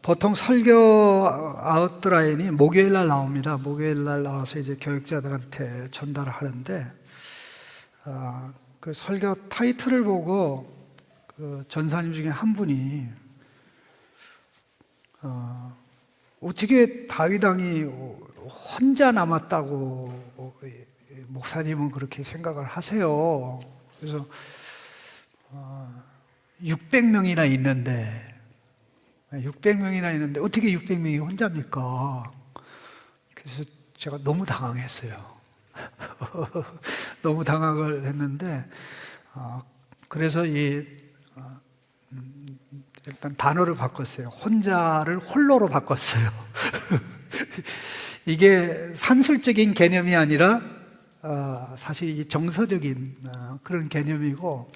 보통 설교 아웃라인이 목요일 날 나옵니다. 목요일 날 나와서 이제 교육자들한테 전달을 하는데, 그 설교 타이틀을 보고 그 전사님 중에 한 분이 어떻게 다윗 왕이 혼자 남았다고 목사님은 그렇게 생각을 하세요. 그래서 600명이나 있는데 어떻게 600명이 혼자입니까? 그래서 제가 너무 당황했어요. 너무 당황을 했는데, 그래서 일단 단어를 바꿨어요. 혼자를 홀로로 바꿨어요. 이게 산술적인 개념이 아니라 사실 정서적인 그런 개념이고,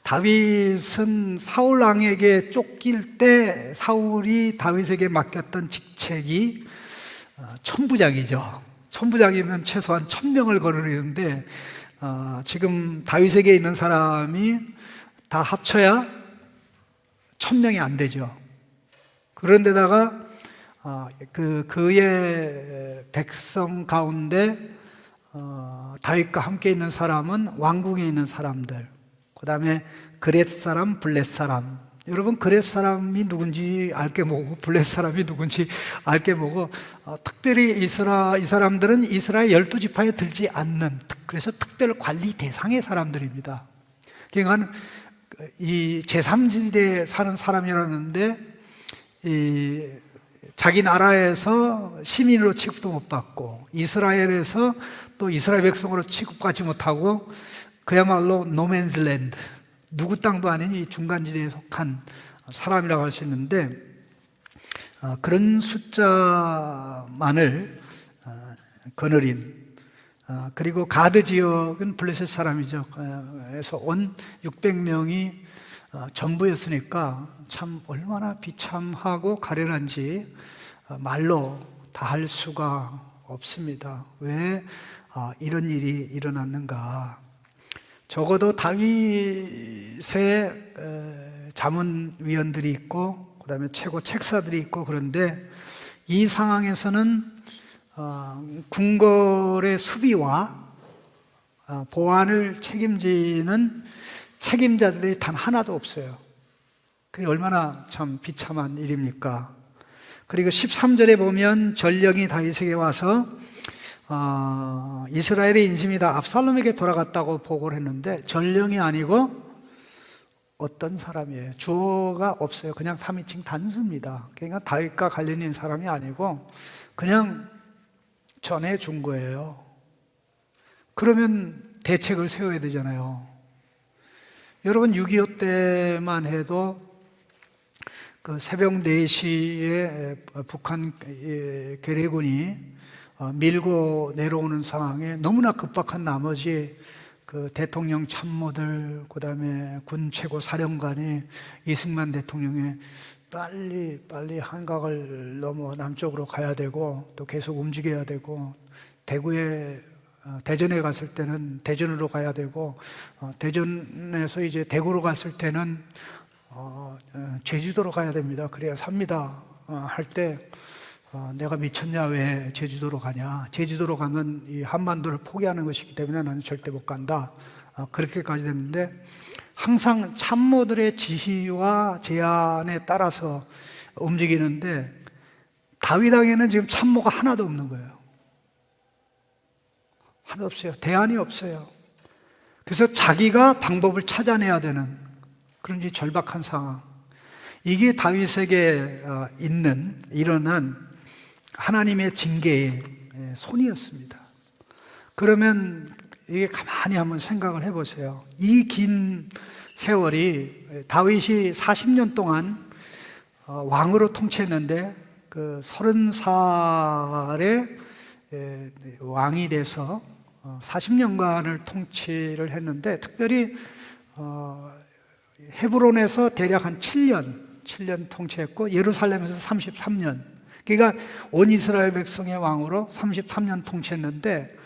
다윗은 사울 왕에게 쫓길 때 사울이 다윗에게 맡겼던 직책이 천부장이죠. 천부장이면 최소한 1000명을 거느리는데, 지금 다윗에게 있는 사람이 다 합쳐야 1000명이 안 되죠. 그런데다가 그의 백성 가운데 다윗과 함께 있는 사람은 왕궁에 있는 사람들, 그 다음에 그렛 사람, 블렛 사람. 여러분, 그렛 사람이 누군지 알게 뭐고 블렛 사람이 누군지 알게 뭐고, 특별히 이 사람들은 이스라엘 12지파에 들지 않는, 그래서 특별 관리 대상의 사람들입니다. 그러니까 이 제3지대에 사는 사람이라는데, 자기 나라에서 시민으로 취급도 못 받고, 이스라엘에서 또 이스라엘 백성으로 취급받지 못하고, 그야말로 노맨즈랜드, 누구 땅도 아닌 이 중간지대에 속한 사람이라고 할 수 있는데, 그런 숫자만을 거느린, 그리고 가드 지역은 블레셋 사람이죠. 그래서 온 600명이 전부였으니까 참 얼마나 비참하고 가련한지 말로 다 할 수가 없습니다. 왜 이런 일이 일어났는가? 적어도 다윗의 자문위원들이 있고, 그 다음에 최고 책사들이 있고, 그런데 이 상황에서는 궁궐의 수비와 보안을 책임지는 책임자들이 단 하나도 없어요. 그게 얼마나 참 비참한 일입니까? 그리고 13절에 보면 전령이 다윗에게 와서 이스라엘의 인심이 다 압살롬에게 돌아갔다고 보고를 했는데, 전령이 아니고 어떤 사람이에요. 주어가 없어요. 그냥 3인칭 단수입니다. 그러니까 다윗과 관련 있는 사람이 아니고 그냥 전해준 거예요. 그러면 대책을 세워야 되잖아요. 여러분, 6.25 때만 해도 그 새벽 4시에 북한 괴뢰군이 밀고 내려오는 상황에 너무나 급박한 나머지 그 대통령 참모들, 그 다음에 군 최고 사령관이 이승만 대통령이 빨리 한강을 넘어 남쪽으로 가야 되고, 또 계속 움직여야 되고, 대전에 갔을 때는 대전으로 가야 되고, 대전에서 이제 대구로 갔을 때는 제주도로 가야 됩니다. 그래야 삽니다. 할 때 내가 미쳤냐, 왜 제주도로 가냐, 제주도로 가면 이 한반도를 포기하는 것이기 때문에 나는 절대 못 간다, 그렇게까지 됐는데, 항상 참모들의 지시와 제안에 따라서 움직이는데, 다윗 왕에는 지금 참모가 하나도 없는 거예요. 하나도 없어요. 대안이 없어요. 그래서 자기가 방법을 찾아내야 되는 그런 절박한 상황. 이게 다윗에게 일어난 하나님의 징계의 손이었습니다. 그러면 이게 가만히 한번 생각을 해보세요. 이 긴 세월이, 다윗이 40년 동안 왕으로 통치했는데, 그 30살에 왕이 돼서 40년간을 통치를 했는데, 특별히 헤브론에서 대략 한 7년 통치했고, 예루살렘에서 33년, 그러니까 온 이스라엘 백성의 왕으로 33년 통치했는데,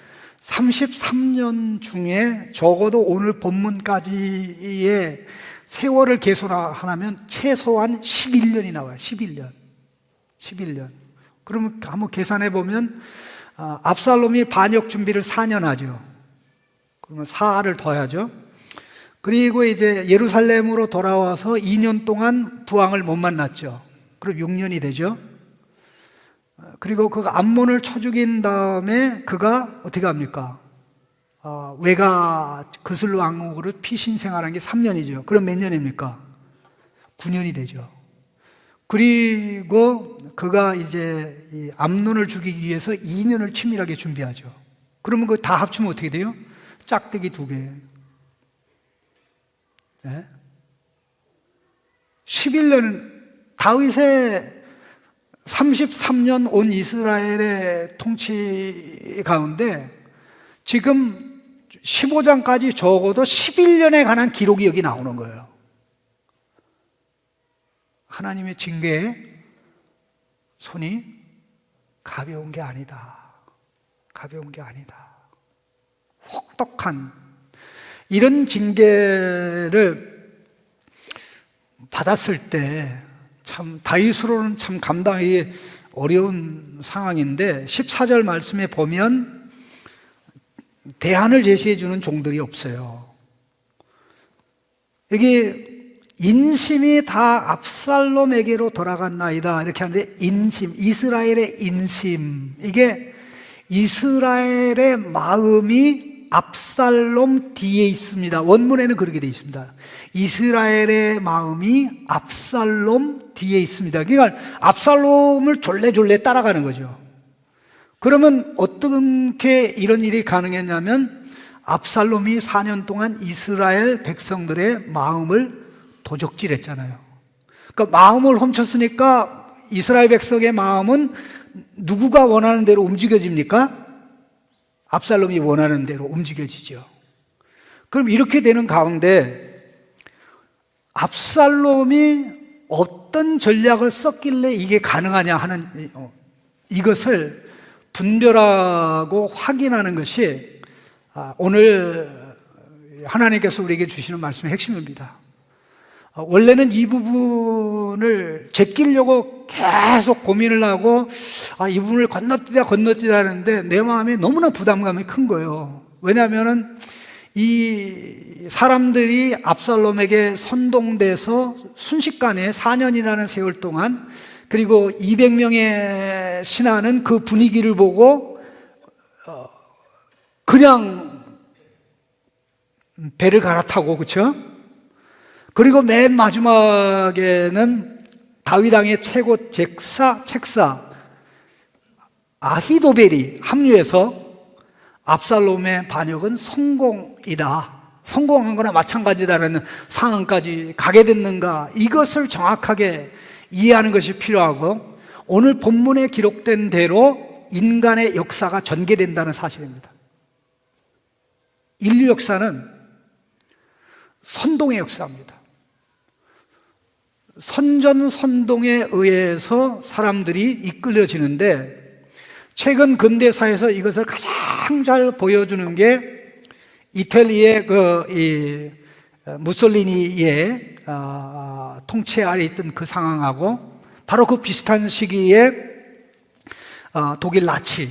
33년 중에 적어도 오늘 본문까지의 세월을 계산하면 최소한 11년이 나와요. 11년. 11년. 그러면 한번 계산해 보면 압살롬이 반역 준비를 4년 하죠. 그러면 4를 더하죠. 그리고 이제 예루살렘으로 돌아와서 2년 동안 부왕을 못 만났죠. 그럼 6년이 되죠. 그리고 그 암몬을 쳐 죽인 다음에 그가 어떻게 합니까? 외가 그슬 왕국으로 피신 생활한 게 3년이죠. 그럼 몇 년입니까? 9년이 되죠. 그리고 그가 이제 이 암논을 죽이기 위해서 2년을 치밀하게 준비하죠. 그러면 그 다 합치면 어떻게 돼요? 짝대기 2개. 네? 11년, 다윗의 33년 온 이스라엘의 통치 가운데 지금 15장까지 적어도 11년에 관한 기록이 여기 나오는 거예요. 하나님의 징계에 손이 가벼운 게 아니다. 가벼운 게 아니다. 혹독한 이런 징계를 받았을 때 참 다윗으로는 참 감당하기 어려운 상황인데 14절 말씀에 보면 대안을 제시해 주는 종들이 없어요. 여기 인심이 다 압살롬에게로 돌아갔나이다 이렇게 하는데 인심, 이스라엘의 인심, 이게 이스라엘의 마음이 압살롬 뒤에 있습니다. 원문에는 그렇게 되어 있습니다. 이스라엘의 마음이 압살롬 뒤에 있습니다. 그러니까 압살롬을 졸래졸래 따라가는 거죠. 그러면 어떻게 이런 일이 가능했냐면 압살롬이 4년 동안 이스라엘 백성들의 마음을 도적질했잖아요. 그러니까 마음을 훔쳤으니까 이스라엘 백성의 마음은 누구가 원하는 대로 움직여집니까? 압살롬이 원하는 대로 움직여지죠. 그럼 이렇게 되는 가운데 압살롬이 어떤 전략을 썼길래 이게 가능하냐 하는 이것을 분별하고 확인하는 것이 오늘 하나님께서 우리에게 주시는 말씀의 핵심입니다. 원래는 이 부분을 제끼려고 계속 고민을 하고 이 부분을 건너뛰자 하는데 내 마음에 너무나 부담감이 큰 거예요. 왜냐하면 이 사람들이 압살롬에게 선동돼서 순식간에 4년이라는 세월 동안 그리고 200명의 신하는 그 분위기를 보고 그냥 배를 갈아타고, 그렇죠? 그리고 맨 마지막에는 다윗 왕의 최고 책사 아히도벨이 합류해서 압살롬의 반역은 성공이다, 성공한 거나 마찬가지다라는 상황까지 가게 됐는가, 이것을 정확하게 이해하는 것이 필요하고 오늘 본문에 기록된 대로 인간의 역사가 전개된다는 사실입니다. 인류 역사는 선동의 역사입니다. 선전선동에 의해서 사람들이 이끌려지는데 최근 근대사에서 이것을 가장 잘 보여주는 게 이탈리아의 무솔리니의 통치 아래 있던 그 상황하고 바로 그 비슷한 시기에 독일 나치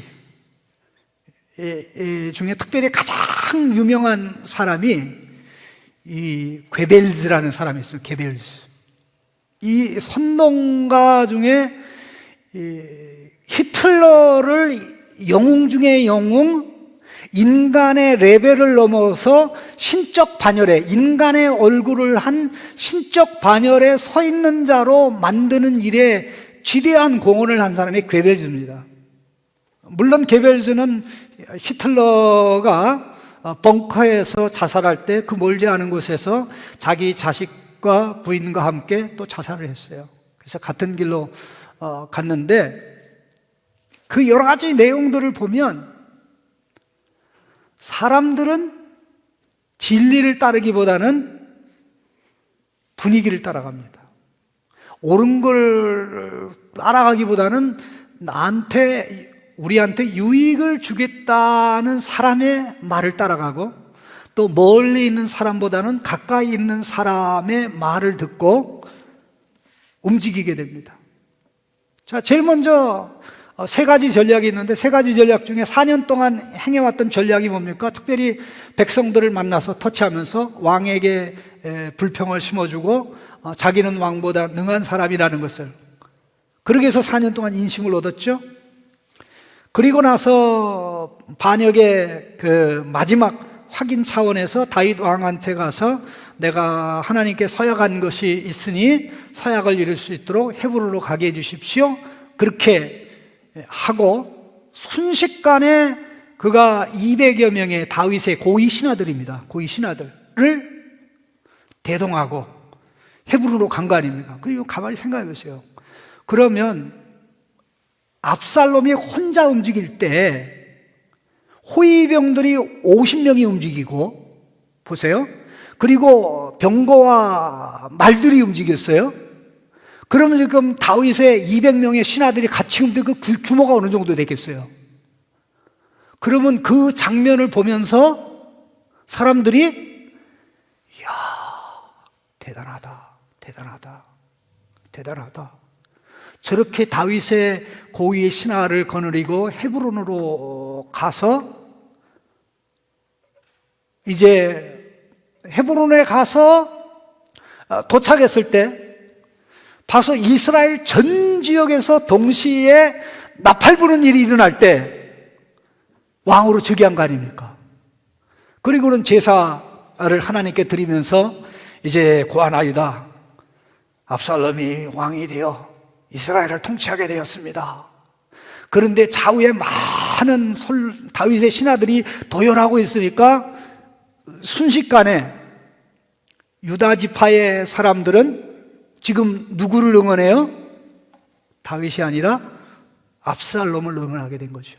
중에 특별히 가장 유명한 사람이 이 괴벨즈라는 사람이 있어요. 괴벨즈. 이 선동가 중에 히틀러를 영웅 중에 영웅, 인간의 레벨을 넘어서 신적 반열에, 인간의 얼굴을 한 신적 반열에 서 있는 자로 만드는 일에 지대한 공헌을 한 사람이 괴벨즈입니다. 물론 괴벨즈는 히틀러가 벙커에서 자살할 때 그 멀지 않은 곳에서 자기 자식과 부인과 함께 또 자살을 했어요. 그래서 같은 길로 갔는데 그 여러 가지 내용들을 보면 사람들은 진리를 따르기보다는 분위기를 따라갑니다. 옳은 걸 따라가기보다는 우리한테 유익을 주겠다는 사람의 말을 따라가고 또 멀리 있는 사람보다는 가까이 있는 사람의 말을 듣고 움직이게 됩니다. 자, 제일 먼저 세 가지 전략이 있는데, 세 가지 전략 중에 4년 동안 행해왔던 전략이 뭡니까? 특별히 백성들을 만나서 터치하면서 왕에게 불평을 심어주고 자기는 왕보다 능한 사람이라는 것을, 그러기 위해서 4년 동안 인심을 얻었죠. 그리고 나서 반역의 그 마지막 확인 차원에서 다윗 왕한테 가서 내가 하나님께 서약한 것이 있으니 서약을 이룰 수 있도록 헤브론으로 가게 해주십시오. 그렇게 하고 순식간에 그가 200여 명의 다윗의 고위 신하들입니다. 고위 신하들을 대동하고 헤브론으로 간 거 아닙니까? 그리고 가만히 생각해 보세요. 그러면 압살롬이 혼자 움직일 때 호위병들이 50명이 움직이고, 보세요. 그리고 병거와 말들이 움직였어요. 그러면 지금 다윗의 200명의 신하들이 같이 움직이고 그 규모가 어느 정도 되겠어요? 그러면 그 장면을 보면서 사람들이 이야, 대단하다, 대단하다, 대단하다. 저렇게 다윗의 고위의 신하를 거느리고 헤브론으로 가서 이제 헤브론에 가서 도착했을 때 바로 이스라엘 전 지역에서 동시에 나팔 부는 일이 일어날 때 왕으로 즉위한 거 아닙니까? 그리고는 제사를 하나님께 드리면서 이제 고아나이다, 압살롬이 왕이 되어 이스라엘을 통치하게 되었습니다. 그런데 좌우에 많은 다윗의 신하들이 도열하고 있으니까 순식간에 유다 지파의 사람들은 지금 누구를 응원해요? 다윗이 아니라 압살롬을 응원하게 된 거죠.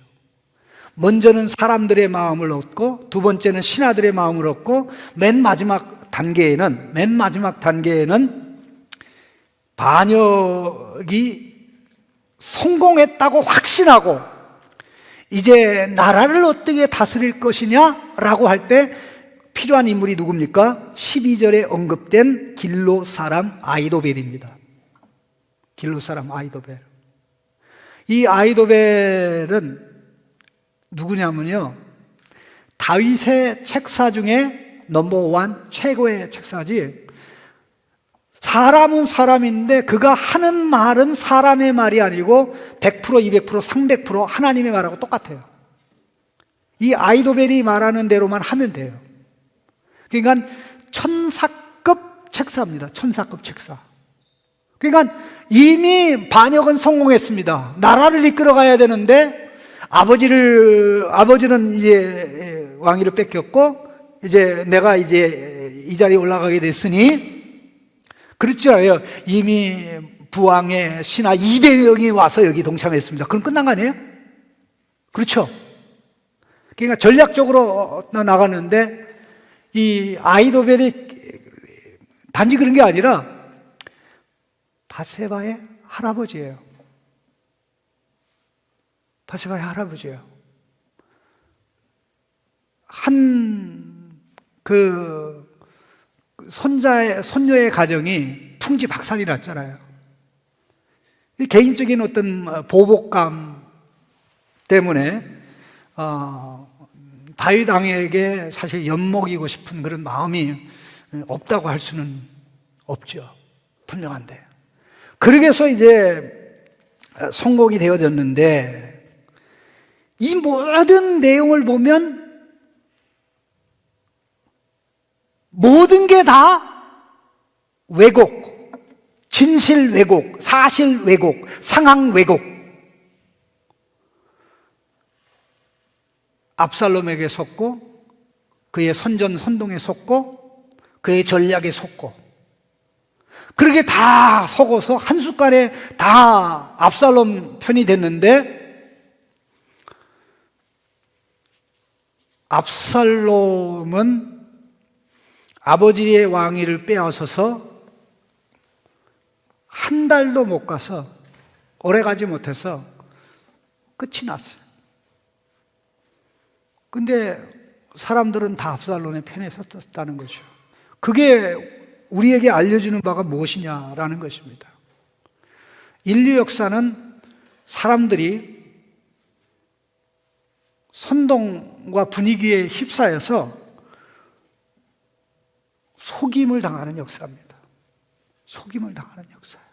먼저는 사람들의 마음을 얻고, 두 번째는 신하들의 마음을 얻고, 맨 마지막 단계에는 반역이 성공했다고 확신하고 이제 나라를 어떻게 다스릴 것이냐라고 할 때 필요한 인물이 누굽니까? 12절에 언급된 길로 사람 아히도벨입니다. 길로 사람 아히도벨. 이 아히도벨은 누구냐면요, 다윗의 책사 중에 넘버 1 최고의 책사지. 사람은 사람인데 그가 하는 말은 사람의 말이 아니고 100%, 200%, 300% 하나님의 말하고 똑같아요. 이 아히도벨이 말하는 대로만 하면 돼요. 그러니까 천사급 책사입니다. 천사급 책사. 그러니까 이미 반역은 성공했습니다. 나라를 이끌어가야 되는데 아버지는 이제 왕위를 뺏겼고 이제 내가 이제 이 자리에 올라가게 됐으니, 그렇죠. 이미 부왕의 신하 200명이 와서 여기 동참했습니다. 그럼 끝난 거 아니에요? 그렇죠. 그러니까 전략적으로 나가는데 이 아히도벨이 단지 그런 게 아니라 밧세바의 할아버지예요. 밧세바의 할아버지예요. 손녀의 가정이 풍지박산이 났잖아요. 개인적인 어떤 보복감 때문에 다윗 왕에게 사실 엿먹이고 싶은 그런 마음이 없다고 할 수는 없죠. 분명한데. 그러기 위해서 이제 성공이 되어졌는데, 이 모든 내용을 보면 모든 게 다 왜곡, 진실 왜곡, 사실 왜곡, 상황 왜곡. 압살롬에게 속고, 그의 선동에 속고, 그의 전략에 속고, 그렇게 다 속어서 한순간에 다 압살롬 편이 됐는데, 압살롬은 아버지의 왕위를 빼앗아서 한 달도 못 가서, 오래 가지 못해서 끝이 났어요. 근데 사람들은 다 압살롬의 편에 섰다는 거죠. 그게 우리에게 알려주는 바가 무엇이냐라는 것입니다. 인류 역사는 사람들이 선동과 분위기에 휩싸여서 속임을 당하는 역사입니다. 속임을 당하는 역사예요.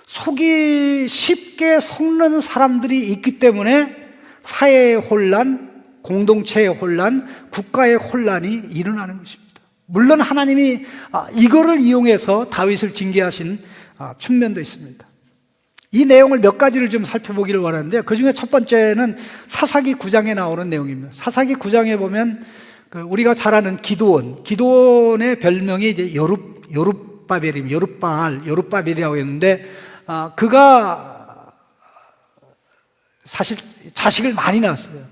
속이 쉽게 속는 사람들이 있기 때문에 사회의 혼란, 공동체의 혼란, 국가의 혼란이 일어나는 것입니다. 물론 하나님이 이거를 이용해서 다윗을 징계하신 측면도 있습니다. 이 내용을 몇 가지를 좀 살펴보기를 원하는데, 그 중에 첫 번째는 사사기 9장에 나오는 내용입니다. 사사기 9장에 보면 우리가 잘 아는 기드온의 별명이 이제 여룹바벨입니다. 여룹바벨이라고 했는데, 그가 사실 자식을 많이 낳았어요.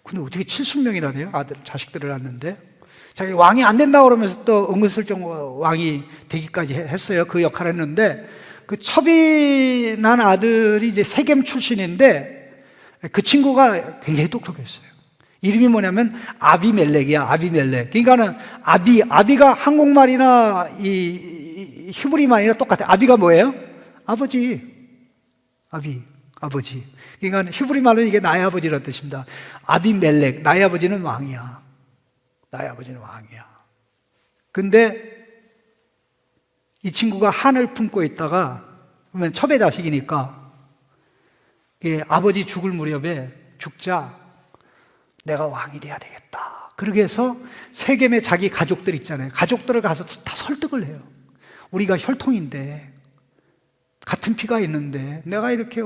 근데 어떻게 70명이나 돼요? 자식들을 낳았는데. 자기 왕이 안 된다고 그러면서 또 은근슬쩍 왕이 되기까지 했어요. 그 역할을 했는데, 그 첩이 난 아들이 이제 세겜 출신인데, 그 친구가 굉장히 똑똑했어요. 이름이 뭐냐면 아비멜렉이야. 아비멜렉. 그러니까는 아비가 한국말이나 이 히브리 말이나 똑같아. 아비가 뭐예요? 아버지. 아버지. 그러니까 히브리 말로 이게 나의 아버지라는 뜻입니다. 아비멜렉. 나의 아버지는 왕이야. 나의 아버지는 왕이야. 근데 이 친구가 한을 품고 있다가, 그러면 첩의 자식이니까, 아버지 죽을 무렵에 죽자, 내가 왕이 돼야 되겠다. 그렇게 해서 세겜의 자기 가족들 있잖아요. 가족들을 가서 다 설득을 해요. 우리가 혈통인데, 같은 피가 있는데, 내가 이렇게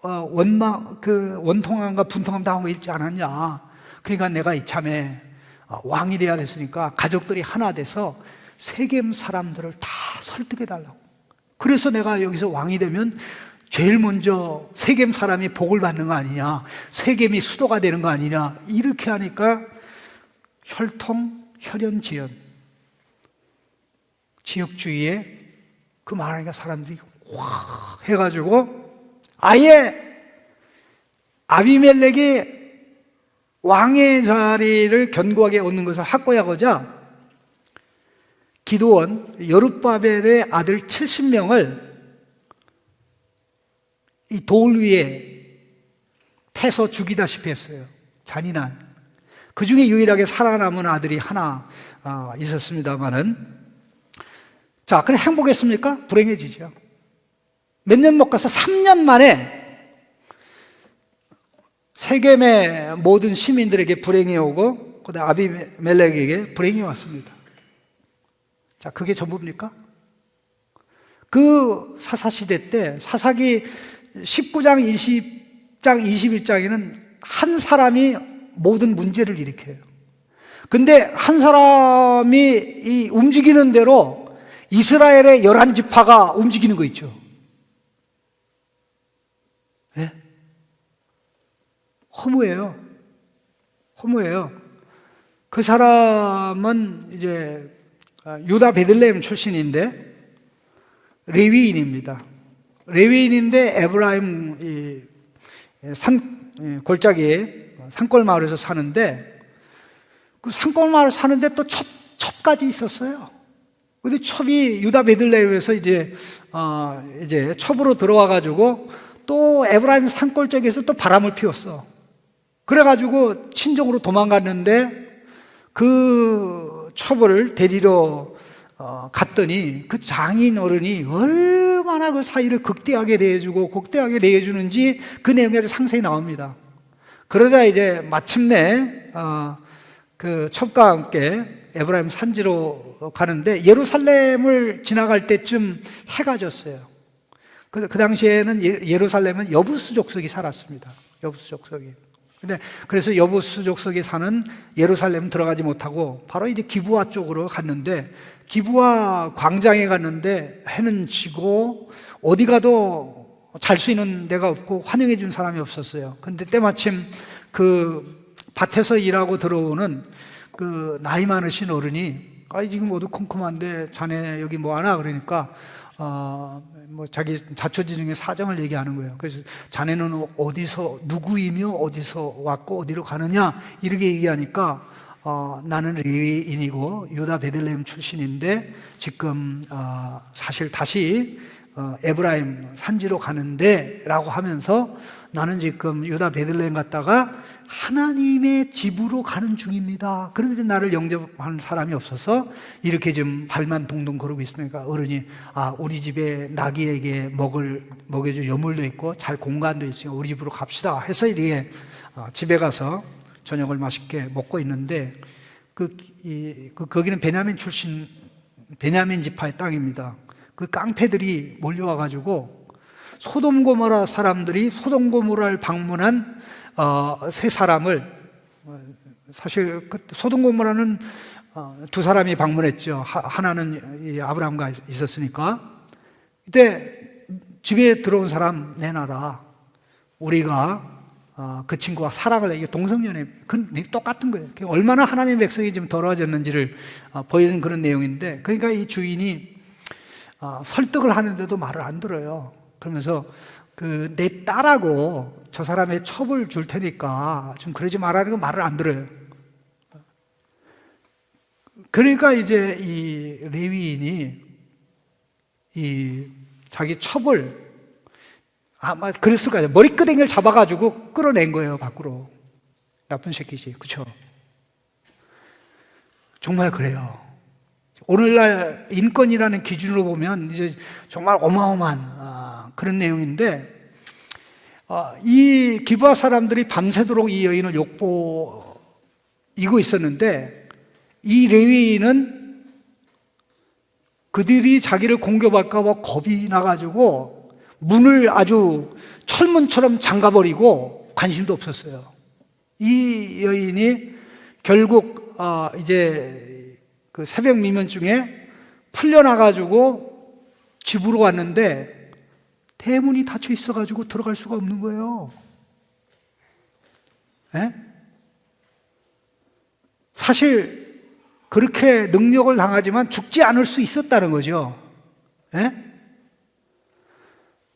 원통함과 분통함 당한 거 있지 않았냐. 그러니까 내가 이참에 왕이 돼야 됐으니까 가족들이 하나 돼서 세겜 사람들을 다 설득해 달라고. 그래서 내가 여기서 왕이 되면 제일 먼저 세겜 사람이 복을 받는 거 아니냐, 세겜이 수도가 되는 거 아니냐. 이렇게 하니까 혈통, 혈연지연, 지역주의에 그 말하니까 사람들이 확 해가지고 아예 아비멜렉이 왕의 자리를 견고하게 얻는 것을 확고하고자 기드온, 여룹바벨의 아들 70명을 이 돌 위에 패서 죽이다시피 했어요. 잔인한. 그 중에 유일하게 살아남은 아들이 하나 있었습니다만은, 자, 그래 행복했습니까? 불행해지죠. 몇 년 못 가서 3년 만에 세겜의 모든 시민들에게 불행이 오고, 그다음 아비멜렉에게 불행이 왔습니다. 자, 그게 전부입니까? 그 사사시대 때 사사기 19장, 20장, 21장에는 한 사람이 모든 문제를 일으켜요. 근데 한 사람이 이 움직이는 대로 이스라엘의 11지파가 움직이는 거 있죠. 네? 허무해요. 그 사람은 이제 유다 베들레헴 출신인데 레위인입니다. 레위인인데 에브라임 골짜기에 산골 마을에서 사는데, 그 산골 마을 사는데 또 첩까지 있었어요. 근데 첩이 유다 베들레헴에서 이제 첩으로 들어와 가지고 또 에브라임 산골 쪽에서 또 바람을 피웠어. 그래가지고 친정으로 도망갔는데 그 첩을 데리러 갔더니 그 장인 어른이 얼마나 그 사이를 극대하게 대해주고 곡대하게 대해주는지 그 내용이 상세히 나옵니다. 그러자 이제 마침내 그 첩과 함께 에브라임 산지로 가는데 예루살렘을 지나갈 때쯤 해가 졌어요. 그 당시에는 예루살렘은 여부수 족속이 살았습니다. 여부수 족속이. 그래서 여부수 족속이 사는 예루살렘 들어가지 못하고 바로 이제 기브아 쪽으로 갔는데, 기브아 광장에 갔는데 해는 지고 어디 가도 잘 수 있는 데가 없고 환영해 준 사람이 없었어요. 근데 때마침 그 밭에서 일하고 들어오는 그 나이 많으신 어른이 지금 어두컴컴한데 자네 여기 뭐 하나? 그러니까 뭐 자기 자초지종의 사정을 얘기하는 거예요. 그래서 자네는 어디서 누구이며 어디서 왔고 어디로 가느냐 이렇게 얘기하니까 나는 레위인이고 유다 베들레헴 출신인데 지금 사실 다시 에브라임 산지로 가는데 라고 하면서 나는 지금 유다 베들레헴 갔다가 하나님의 집으로 가는 중입니다. 그런데 나를 영접하는 사람이 없어서 이렇게 지금 발만 동동 거르고 있으니까 어른이 우리 집에 나귀에게 먹여줄 여물도 있고 잘 공간도 있으니까 우리 집으로 갑시다 해서 이렇게 집에 가서 저녁을 맛있게 먹고 있는데 거기는 베냐민 지파의 땅입니다. 그 깡패들이 몰려와가지고 소돔 고모라 사람들이 소돔 고모라를 방문한 세 사람을, 사실 소돔 고모라는 두 사람이 방문했죠. 하나는 아브라함과 있었으니까. 이때 집에 들어온 사람 내놔라. 우리가 그 친구와 사랑을 이게 동성연애 똑같은 거예요. 얼마나 하나님의 백성이 지금 더러워졌는지를 보이는 그런 내용인데, 그러니까 이 주인이 설득을 하는데도 말을 안 들어요. 그러면서 내 딸하고 저 사람의 첩을 줄 테니까 좀 그러지 말라고 말을 안 들어요. 그러니까 이제 이 레위인이 이 자기 첩을 아마 그랬을 거예요. 머리끄댕이를 잡아가지고 끌어낸 거예요, 밖으로. 나쁜 새끼지, 그쵸? 정말 그래요. 오늘날 인권이라는 기준으로 보면 이제 정말 어마어마한 그런 내용인데, 이 기브아 사람들이 밤새도록 이 여인을 욕보이고 있었는데, 이 레위인은 그들이 자기를 공격할까 봐 겁이 나가지고 문을 아주 철문처럼 잠가버리고 관심도 없었어요. 이 여인이 결국 이제 그 새벽 미면중에 풀려나가지고 집으로 왔는데 대문이 닫혀 있어가지고 들어갈 수가 없는 거예요. 에? 사실 그렇게 능력을 당하지만 죽지 않을 수 있었다는 거죠. 에?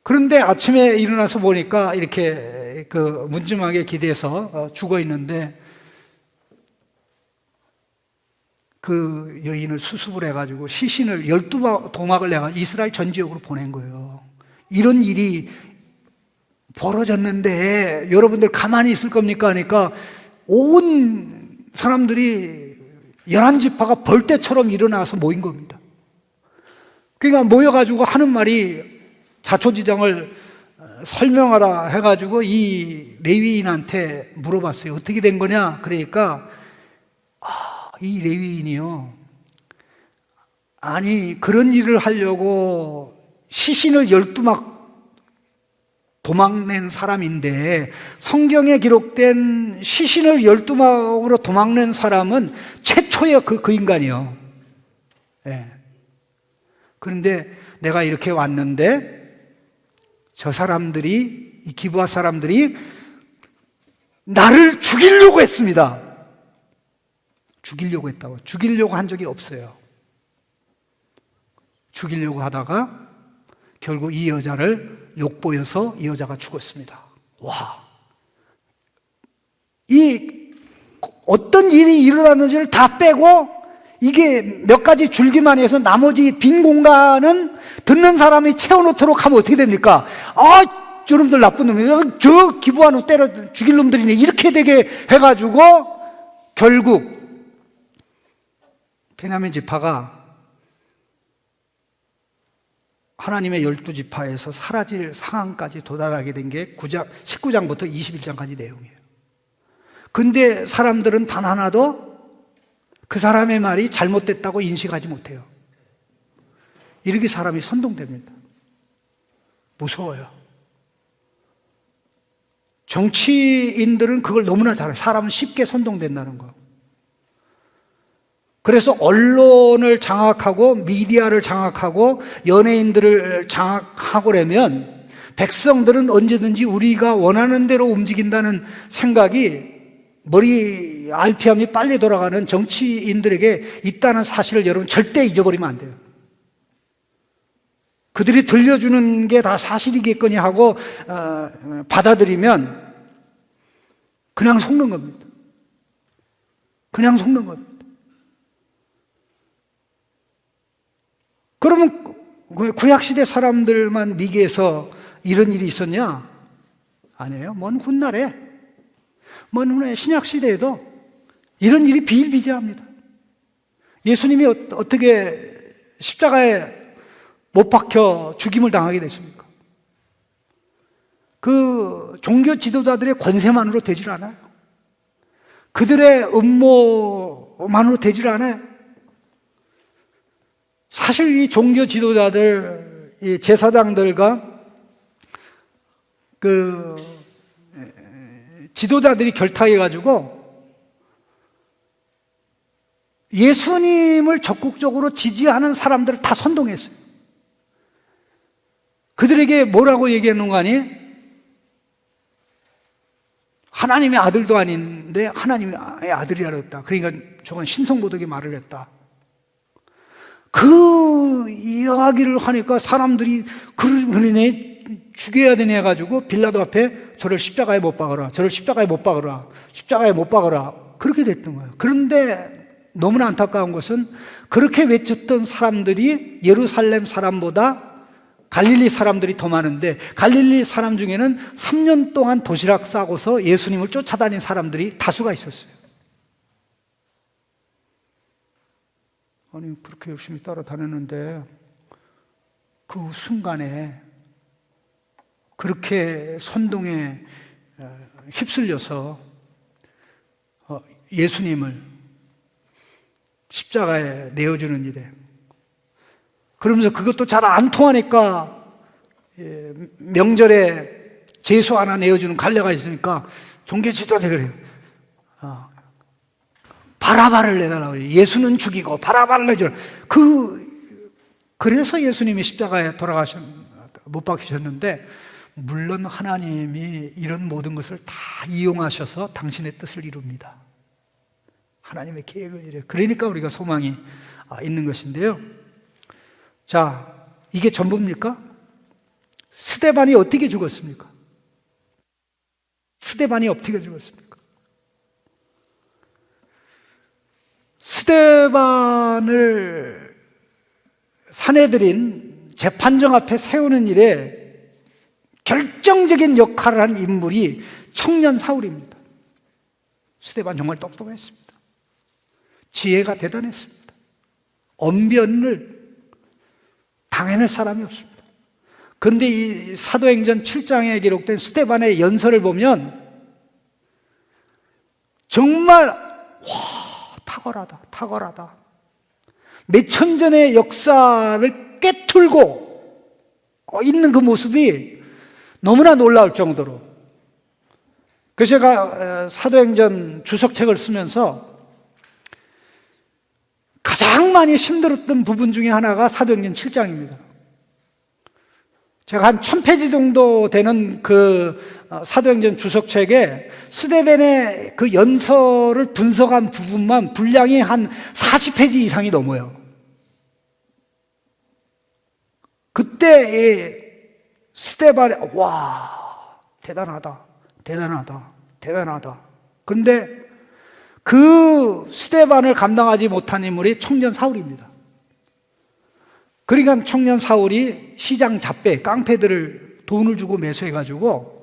그런데 아침에 일어나서 보니까 이렇게 그 문지막에 기대서 죽어 있는데, 그 여인을 수습을 해가지고 시신을 12도막을 내가 이스라엘 전 지역으로 보낸 거예요. 이런 일이 벌어졌는데 여러분들 가만히 있을 겁니까? 하니까 온 사람들이 11지파가 벌떼처럼 일어나서 모인 겁니다. 그러니까 모여가지고 하는 말이 자초지장을 설명하라 해가지고 이 레위인한테 물어봤어요. 어떻게 된 거냐? 그러니까 이 레위인이요, 아니 그런 일을 하려고 시신을 12막 도망낸 사람인데, 성경에 기록된 시신을 12막으로 도망낸 사람은 최초의 그 인간이요. 네. 그런데 내가 이렇게 왔는데 저 사람들이, 이 기브아 사람들이 나를 죽이려고 했습니다. 죽이려고 했다고. 죽이려고 한 적이 없어요. 죽이려고 하다가 결국 이 여자를 욕보여서 이 여자가 죽었습니다. 와, 이 어떤 일이 일어났는지를 다 빼고 이게 몇 가지 줄기만 해서 나머지 빈 공간은 듣는 사람이 채워놓도록 하면 어떻게 됩니까? 저놈들 나쁜 놈이야. 저 기부한 놈 때려 죽일 놈들이네. 이렇게 되게 해가지고 결국 베냐민 지파가 하나님의 12지파에서 사라질 상황까지 도달하게 된 게 19장부터 21장까지 내용이에요. 근데 사람들은 단 하나도 그 사람의 말이 잘못됐다고 인식하지 못해요. 이렇게 사람이 선동됩니다. 무서워요. 정치인들은 그걸 너무나 잘해요. 사람은 쉽게 선동된다는 거. 그래서 언론을 장악하고 미디어를 장악하고 연예인들을 장악하고라면 백성들은 언제든지 우리가 원하는 대로 움직인다는 생각이, 머리 RPM이 빨리 돌아가는 정치인들에게 있다는 사실을 여러분 절대 잊어버리면 안 돼요. 그들이 들려주는 게 다 사실이겠거니 하고 받아들이면 그냥 속는 겁니다. 그냥 속는 겁니다. 그러면 왜 구약시대 사람들만 미개해서 이런 일이 있었냐? 아니에요. 먼 훗날에, 먼 훗날에 신약시대에도 이런 일이 비일비재합니다. 예수님이 어떻게 십자가에 못 박혀 죽임을 당하게 됐습니까? 그 종교 지도자들의 권세만으로 되질 않아요. 그들의 음모만으로 되질 않아요. 사실 이 종교 지도자들, 이 제사장들과 그 지도자들이 결탁해가지고 예수님을 적극적으로 지지하는 사람들을 다 선동했어요. 그들에게 뭐라고 얘기했는가 하니, 하나님의 아들도 아닌데 하나님의 아들이라 그랬다. 그러니까 저건 신성모독의 말을 했다. 그 이야기를 하니까 사람들이 그러네 죽여야 되네 해가지고 빌라도 앞에 저를 십자가에 못 박아라, 저를 십자가에 못 박아라, 십자가에 못 박아라, 그렇게 됐던 거예요. 그런데 너무나 안타까운 것은 그렇게 외쳤던 사람들이 예루살렘 사람보다 갈릴리 사람들이 더 많은데, 갈릴리 사람 중에는 3년 동안 도시락 싸고서 예수님을 쫓아다닌 사람들이 다수가 있었어요. 아니, 그렇게 열심히 따라다녔는데 그 순간에 그렇게 선동에 휩쓸려서 예수님을 십자가에 내어주는 일에, 그러면서 그것도 잘 안 통하니까 명절에 제수 하나 내어주는 관례가 있으니까 종교 지도자들이 그래요. 바라바를 내달라고 해요. 예수는 죽이고 바라바를 내주라. 그래서 예수님이 십자가에 못 박히셨는데, 물론 하나님이 이런 모든 것을 다 이용하셔서 당신의 뜻을 이룹니다. 하나님의 계획을 이래요. 그러니까 우리가 소망이 있는 것인데요. 자, 이게 전부입니까? 스데반이 어떻게 죽었습니까? 스데반이 어떻게 죽었습니까? 스데반을 사내들인 재판정 앞에 세우는 일에 결정적인 역할을 한 인물이 청년 사울입니다. 스데반 정말 똑똑했습니다. 지혜가 대단했습니다. 언변을 당해낼 사람이 없습니다. 그런데 이 사도행전 7장에 기록된 스데반의 연설을 보면 정말 탁월하다. 몇천 전의 역사를 꿰뚫고 있는 그 모습이 너무나 놀라울 정도로. 그래서 제가 사도행전 주석책을 쓰면서 가장 많이 힘들었던 부분 중에 하나가 사도행전 7장입니다. 제가 한 1000페이지 정도 되는 그 사도행전 주석책에 스데반의 그 연설을 분석한 부분만 분량이 한 40페이지 이상이 넘어요. 그때 스데반이 대단하다. 그런데 그 스데반을 감당하지 못한 인물이 청년 사울입니다. 그러니까 청년 사울이 시장 잡배, 깡패들을 돈을 주고 매수해가지고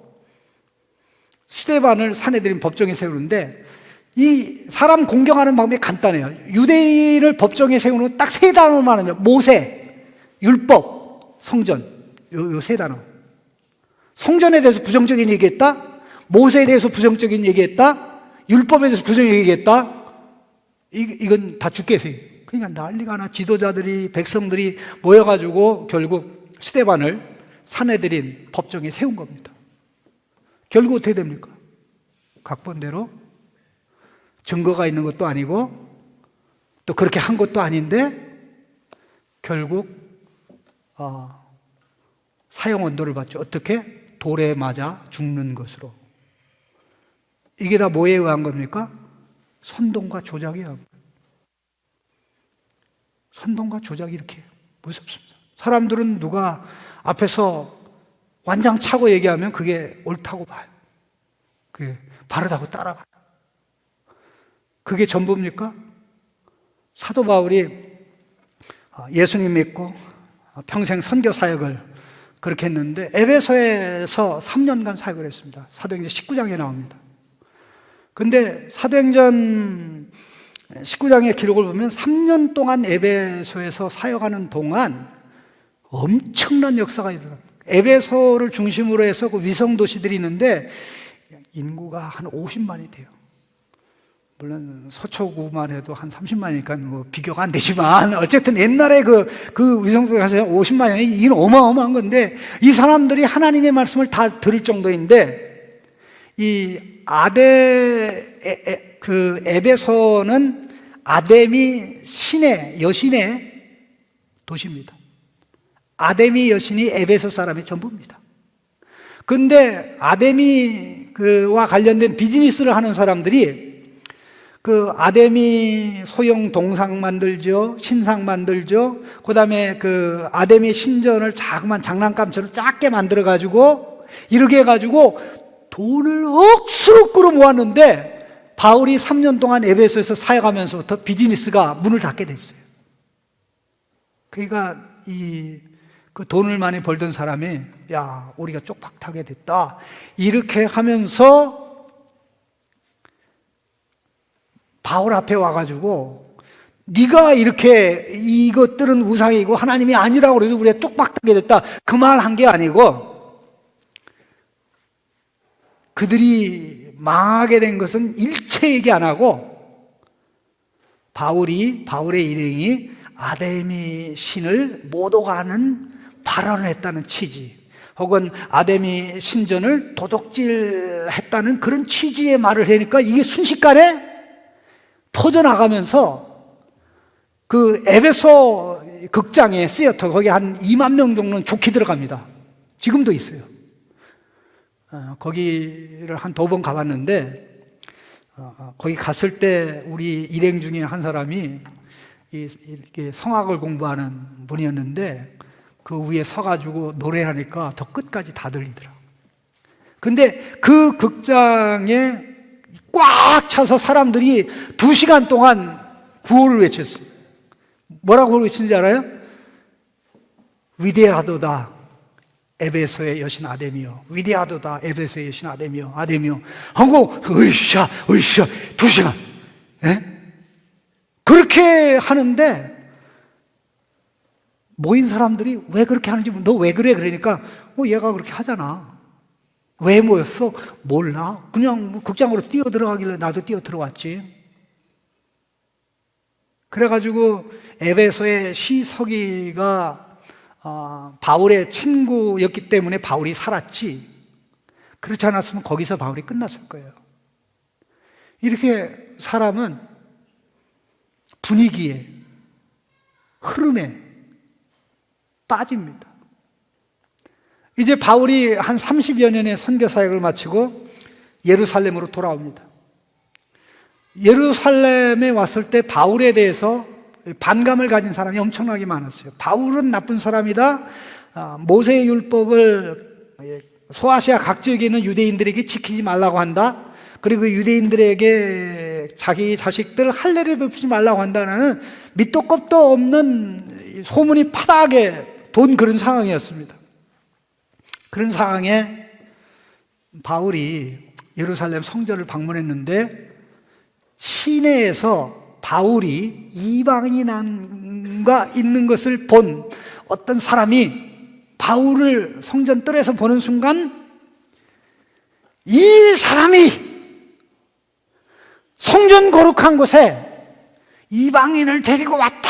스데반을 사내들인 법정에 세우는데, 이 사람 공경하는 방법이 간단해요. 유대인을 법정에 세우는 딱 세 단어만 하는, 모세, 율법, 성전, 요 세 단어. 성전에 대해서 부정적인 얘기했다, 모세에 대해서 부정적인 얘기했다, 율법에 대해서 부정적인 얘기했다. 이건 다 죽게 해서. 그러니까 난리가 나. 지도자들이, 백성들이 모여가지고 결국 스데반을 사내들인 법정에 세운 겁니다. 결국 어떻게 됩니까? 각본대로 증거가 있는 것도 아니고 또 그렇게 한 것도 아닌데 결국 사형 언도를 받죠. 어떻게? 돌에 맞아 죽는 것으로. 이게 다 뭐에 의한 겁니까? 선동과 조작에 의한 겁니다. 선동과 조작이 이렇게 무섭습니다. 사람들은 누가 앞에서 완장 차고 얘기하면 그게 옳다고 봐요. 그게 바르다고 따라가요. 그게 전부입니까? 사도 바울이 예수님 믿고 평생 선교 사역을 그렇게 했는데 에베소에서 3년간 사역을 했습니다. 사도행전 19장에 나옵니다. 근데 사도행전 19장의 기록을 보면 3년 동안 에베소에서 사역하는 동안 엄청난 역사가 일어납니다. 에베소를 중심으로 해서 그 위성 도시들이 있는데 인구가 한 50만이 돼요. 물론 서초구만 해도 한 30만이니까 뭐 비교가 안 되지만 어쨌든 옛날에 그 위성도에 가서 50만이 이건 어마어마한 건데 이 사람들이 하나님의 말씀을 다 들을 정도인데 이 에베소는 아데미 신의 여신의 도시입니다. 아데미 여신이 에베소 사람의 전부입니다. 근데 아데미와 관련된 비즈니스를 하는 사람들이 그 아데미 소형 동상 만들죠, 신상 만들죠. 그 다음에 그 아데미 신전을 자그만 장난감처럼 작게 만들어가지고 이렇게 해가지고 돈을 억수로 끌어모았는데 바울이 3년 동안 에베소에서 사역하면서부터 비즈니스가 문을 닫게 됐어요. 그러니까 그 돈을 많이 벌던 사람이 야, 우리가 쪽박하게 됐다 이렇게 하면서 바울 앞에 와가지고 네가 이렇게 이것들은 우상이고 하나님이 아니라고 그래서 우리가 쪽박하게 됐다 그 말 한 게 아니고 그들이 망하게 된 것은 일체 얘기 안 하고 바울의 일행이 아데미 신을 모독하는 발언을 했다는 취지 혹은 아데미 신전을 도둑질했다는 그런 취지의 말을 하니까 이게 순식간에 퍼져나가면서 그 에베소 극장에 시어터 거기 한 2만 명 정도는 좋게 들어갑니다. 지금도 있어요. 거기를 한 2번 가봤는데 거기 갔을 때 우리 일행 중에 한 사람이 이렇게 성악을 공부하는 분이었는데 그 위에 서가지고 노래하니까 더 끝까지 다 들리더라고요. 근데 그 극장에 꽉 차서 사람들이 2시간 동안 구호를 외쳤어요. 뭐라고 외치는지 알아요? 위대하도다 에베소의 여신 아데미요, 위대하도다 에베소의 여신 아데미요, 아데미요 하고 으쌰 2시간 그렇게 하는데 모인 사람들이 왜 그렇게 하는지 너 왜 그래? 그러니까 얘가 그렇게 하잖아. 왜 모였어? 몰라. 그냥 극장으로 뛰어 들어가길래 나도 뛰어 들어왔지. 그래가지고 에베소의 시서기가 바울의 친구였기 때문에 바울이 살았지. 그렇지 않았으면 거기서 바울이 끝났을 거예요. 이렇게 사람은 분위기에, 흐름에 빠집니다. 이제 바울이 한 30여 년의 선교 사역을 마치고 예루살렘으로 돌아옵니다. 예루살렘에 왔을 때 바울에 대해서 반감을 가진 사람이 엄청나게 많았어요. 바울은 나쁜 사람이다. 모세의 율법을 소아시아 각 지역에 있는 유대인들에게 지키지 말라고 한다. 그리고 유대인들에게 자기 자식들 할례를 베푸지 말라고 한다는 밑도 끝도 없는 소문이 파다하게 돈 그런 상황이었습니다. 그런 상황에 바울이 예루살렘 성전을 방문했는데 시내에서 바울이 이방인과 있는 것을 본 어떤 사람이 바울을 성전 뜰에서 보는 순간 이 사람이 성전 거룩한 곳에 이방인을 데리고 왔다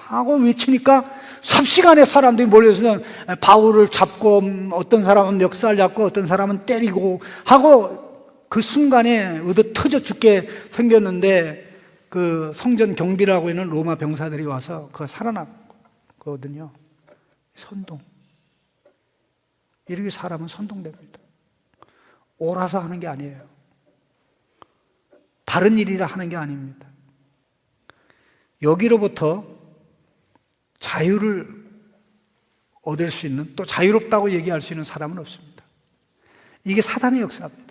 하고 외치니까 삽시간에 사람들이 몰려서 바울을 잡고 어떤 사람은 멱살 잡고 어떤 사람은 때리고 하고 그 순간에 의도 터져 죽게 생겼는데 그 성전 경비라고 있는 로마 병사들이 와서 그거 살아났거든요. 선동. 이렇게 사람은 선동됩니다. 옳아서 하는 게 아니에요. 바른 일이라 하는 게 아닙니다. 여기로부터 자유를 얻을 수 있는, 또 자유롭다고 얘기할 수 있는 사람은 없습니다. 이게 사단의 역사입니다.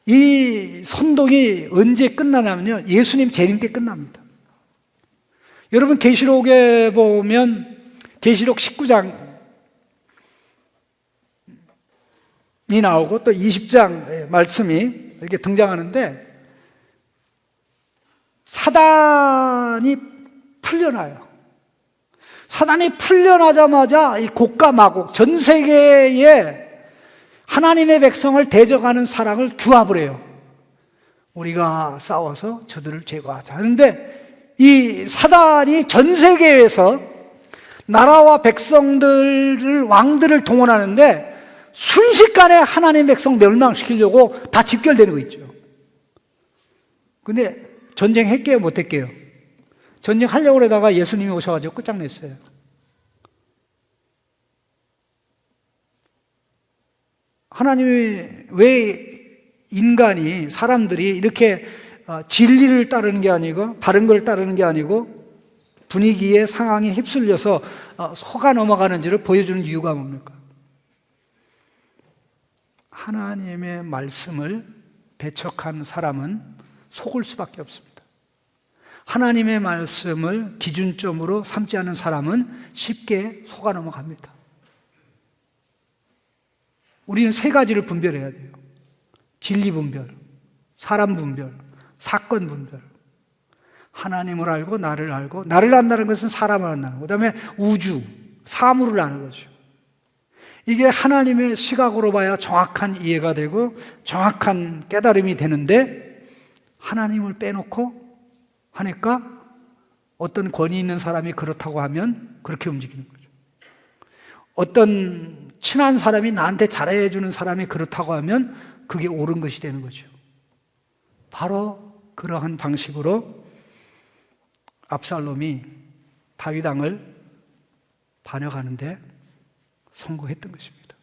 이 선동이 언제 끝나냐면요, 예수님 재림 때 끝납니다. 여러분 계시록에 보면 계시록 19장이 나오고 또 20장 말씀이 이렇게 등장하는데 사단이 풀려나요. 사단이 풀려나자마자 이 곡과 마곡, 전 세계에 하나님의 백성을 대적하는 사랑을 규합을 해요. 우리가 싸워서 저들을 제거하자. 그런데 이 사단이 전 세계에서 나라와 백성들을, 왕들을 동원하는데 순식간에 하나님 백성 멸망시키려고 다 집결되는 거 있죠. 근데 전쟁 했게요, 못 했게요? 전쟁 하려고 그러다가 예수님이 오셔가지고 끝장냈어요. 하나님이 왜 인간이, 사람들이 이렇게 진리를 따르는 게 아니고 바른 걸 따르는 게 아니고 분위기에, 상황에 휩쓸려서 속아 넘어가는지를 보여주는 이유가 뭡니까? 하나님의 말씀을 배척한 사람은 속을 수밖에 없습니다. 하나님의 말씀을 기준점으로 삼지 않은 사람은 쉽게 속아 넘어갑니다. 우리는 세 가지를 분별해야 돼요. 진리 분별, 사람 분별, 사건 분별. 하나님을 알고 나를 알고, 나를 안다는 것은 사람을 안다는 거고, 그 다음에 우주, 사물을 아는 거죠. 이게 하나님의 시각으로 봐야 정확한 이해가 되고 정확한 깨달음이 되는데, 하나님을 빼놓고 하니까 어떤 권위 있는 사람이 그렇다고 하면 그렇게 움직이는 거죠. 어떤 친한 사람이 나한테 잘해주는 사람이 그렇다고 하면 그게 옳은 것이 되는 거죠. 바로 그러한 방식으로 압살롬이 다윗 왕을 반역하는데 성공했던 것입니다.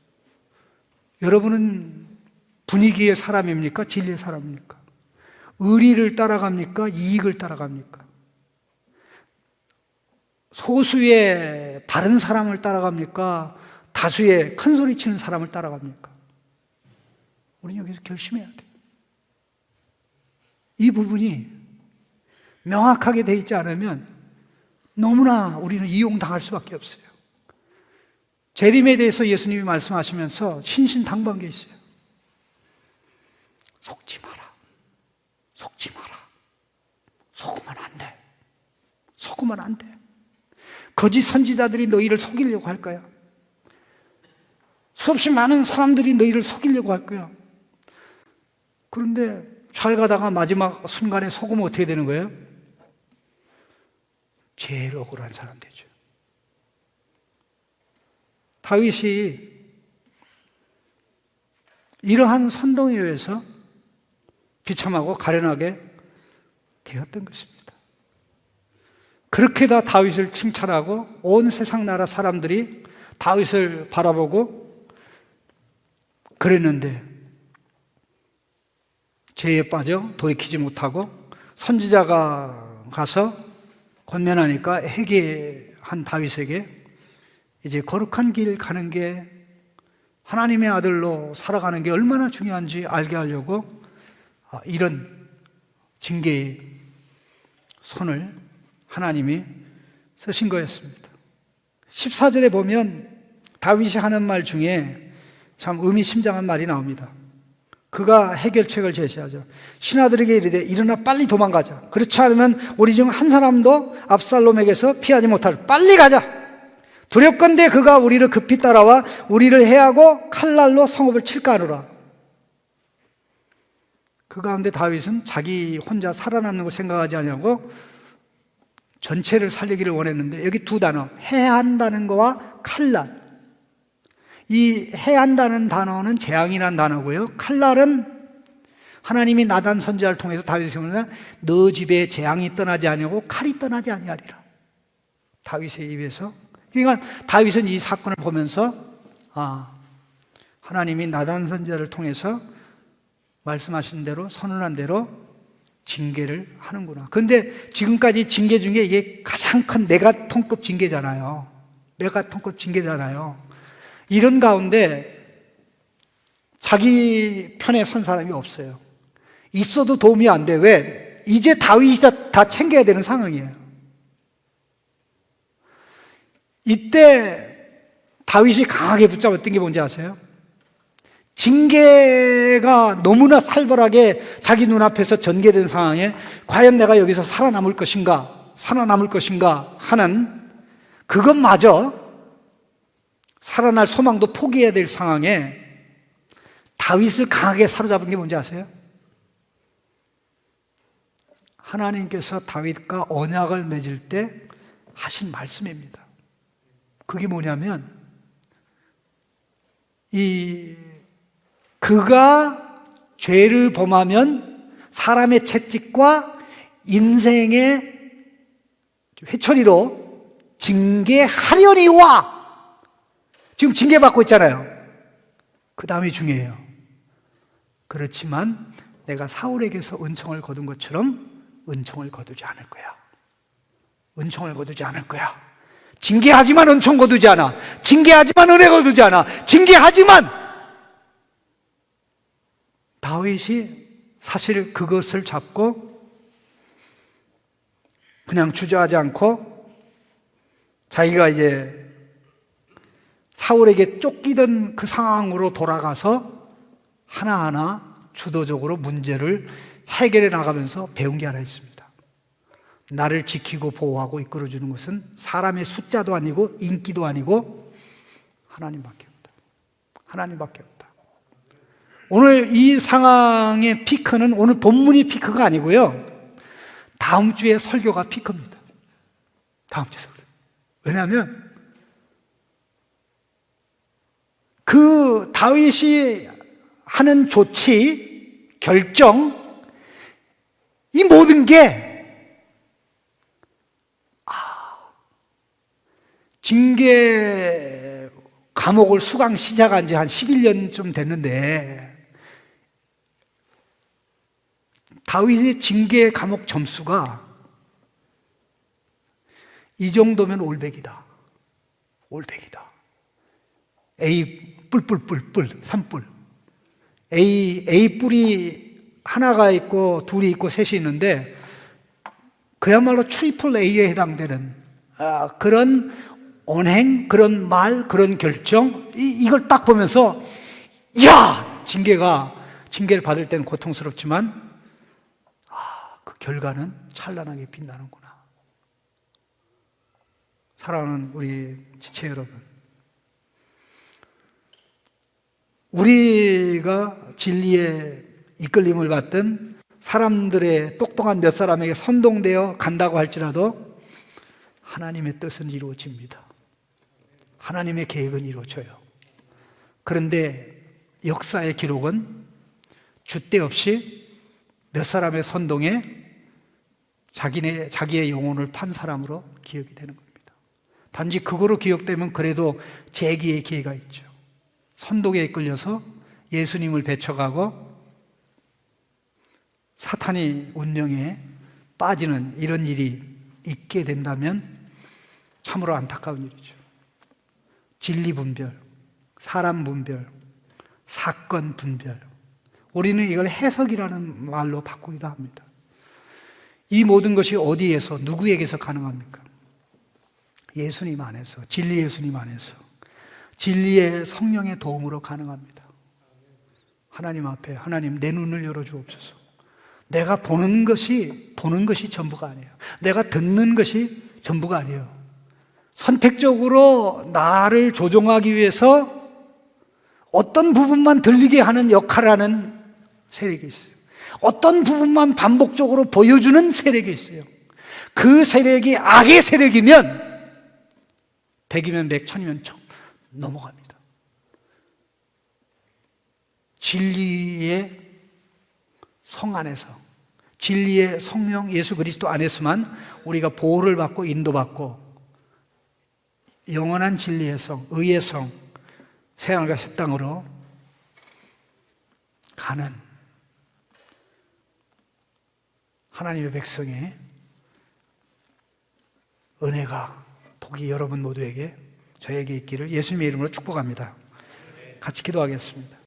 여러분은 분위기의 사람입니까? 진리의 사람입니까? 의리를 따라갑니까? 이익을 따라갑니까? 소수의 바른 사람을 따라갑니까? 다수의 큰 소리 치는 사람을 따라갑니까? 우리는 여기서 결심해야 돼요. 이 부분이 명확하게 되어 있지 않으면 너무나 우리는 이용당할 수밖에 없어요. 재림에 대해서 예수님이 말씀하시면서 신신당부한 게 있어요. 속지 마라. 속지 마라. 속으면 안 돼. 속으면 안 돼. 거짓 선지자들이 너희를 속이려고 할 거야. 수없이 많은 사람들이 너희를 속이려고 할 거야. 그런데 잘 가다가 마지막 순간에 속으면 어떻게 되는 거예요? 제일 억울한 사람 되죠. 다윗이 이러한 선동에 의해서 비참하고 가련하게 되었던 것입니다. 그렇게 다 다윗을 칭찬하고 온 세상 나라 사람들이 다윗을 바라보고 그랬는데 죄에 빠져 돌이키지 못하고 선지자가 가서 권면하니까 회개한 다윗에게 이제 거룩한 길 가는 게, 하나님의 아들로 살아가는 게 얼마나 중요한지 알게 하려고 이런 징계의 손을 하나님이 쓰신 거였습니다. 14절에 보면 다윗이 하는 말 중에 참 의미심장한 말이 나옵니다. 그가 해결책을 제시하죠. 신하들에게 이르되 일어나 빨리 도망가자. 그렇지 않으면 우리 중 한 사람도 압살롬에게서 피하지 못할. 빨리 가자. 두렵건대 그가 우리를 급히 따라와 우리를 해하고 칼날로 성읍을 칠까 하노라. 그 가운데 다윗은 자기 혼자 살아남는 걸 생각하지 않냐고 전체를 살리기를 원했는데, 여기 두 단어, 해한다는 거와 칼날. 이 해한다는 단어는 재앙이라는 단어고요, 칼날은 하나님이 나단 선지자를 통해서 다윗에게 말하는 너 집에 재앙이 떠나지 아니하고 칼이 떠나지 아니하리라. 다윗의 입에서. 그러니까 다윗은 이 사건을 보면서 하나님이 나단 선지자를 통해서 말씀하신 대로, 선언한 대로 징계를 하는구나. 그런데 지금까지 징계 중에 이게 가장 큰 메가톤급 징계잖아요. 메가톤급 징계잖아요. 이런 가운데 자기 편에 선 사람이 없어요. 있어도 도움이 안 돼. 왜? 이제 다윗이 다 챙겨야 되는 상황이에요. 이때 다윗이 강하게 붙잡았던 게 뭔지 아세요? 징계가 너무나 살벌하게 자기 눈앞에서 전개된 상황에 과연 내가 여기서 살아남을 것인가 하는 그것마저 살아날 소망도 포기해야 될 상황에 다윗을 강하게 사로잡은 게 뭔지 아세요? 하나님께서 다윗과 언약을 맺을 때 하신 말씀입니다. 그게 뭐냐면 그가 죄를 범하면 사람의 채찍과 인생의 회초리로 징계하려니와, 지금 징계받고 있잖아요. 그 다음이 중요해요. 그렇지만 내가 사울에게서 은총을 거둔 것처럼 은총을 거두지 않을 거야. 은총을 거두지 않을 거야. 징계하지만 은총 거두지 않아. 징계하지만 은혜 거두지 않아. 징계하지만. 다윗이 사실 그것을 잡고 그냥 주저하지 않고 자기가 이제 사울에게 쫓기던 그 상황으로 돌아가서 하나하나 주도적으로 문제를 해결해 나가면서 배운 게 하나 있습니다. 나를 지키고 보호하고 이끌어주는 것은 사람의 숫자도 아니고 인기도 아니고 하나님밖에 없다. 하나님밖에 없다. 오늘 이 상황의 피크는 오늘 본문이 피크가 아니고요, 다음 주에 설교가 피크입니다. 다음 주 설교. 왜냐하면 그 다윗이 하는 조치, 결정, 이 모든 게 징계 감옥을 수강 시작한 지 한 11년쯤 됐는데 다윗의 징계 감옥 점수가 이 정도면 올백이다. 올백이다. A 뿔뿔뿔뿔 산뿔. A 뿔이 하나가 있고 둘이 있고 셋이 있는데 그야말로 트리플 A에 해당되는 그런 언행, 그런 말, 그런 결정, 이걸 딱 보면서 야! 징계를 받을 때는 고통스럽지만 그 결과는 찬란하게 빛나는구나. 사랑하는 우리 지체 여러분, 우리가 진리에 이끌림을 받든 사람들의 똑똑한 몇 사람에게 선동되어 간다고 할지라도 하나님의 뜻은 이루어집니다. 하나님의 계획은 이루어져요. 그런데 역사의 기록은 줏대 없이 몇 사람의 선동에 자기의 영혼을 판 사람으로 기억이 되는 겁니다. 단지 그거로 기억되면 그래도 재기의 기회가 있죠. 선동에 이끌려서 예수님을 배척하고 사탄이 운명에 빠지는 이런 일이 있게 된다면 참으로 안타까운 일이죠. 진리 분별, 사람 분별, 사건 분별. 우리는 이걸 해석이라는 말로 바꾸기도 합니다. 이 모든 것이 어디에서, 누구에게서 가능합니까? 예수님 안에서, 진리 예수님 안에서, 진리의 성령의 도움으로 가능합니다. 하나님 앞에, 하나님 내 눈을 열어주옵소서. 내가 보는 것이 전부가 아니에요. 내가 듣는 것이 전부가 아니에요. 선택적으로 나를 조종하기 위해서 어떤 부분만 들리게 하는 역할을 하는 세력이 있어요. 어떤 부분만 반복적으로 보여주는 세력이 있어요. 그 세력이 악의 세력이면 100이면 100, 1000이면 1000 넘어갑니다. 진리의 성 안에서, 진리의 성령 예수 그리스도 안에서만 우리가 보호를 받고 인도받고 영원한 진리의 성, 의의 성, 새하늘과 새 땅으로 가는 하나님의 백성의 은혜가, 복이 여러분 모두에게, 저에게 있기를 예수님의 이름으로 축복합니다. 같이 기도하겠습니다.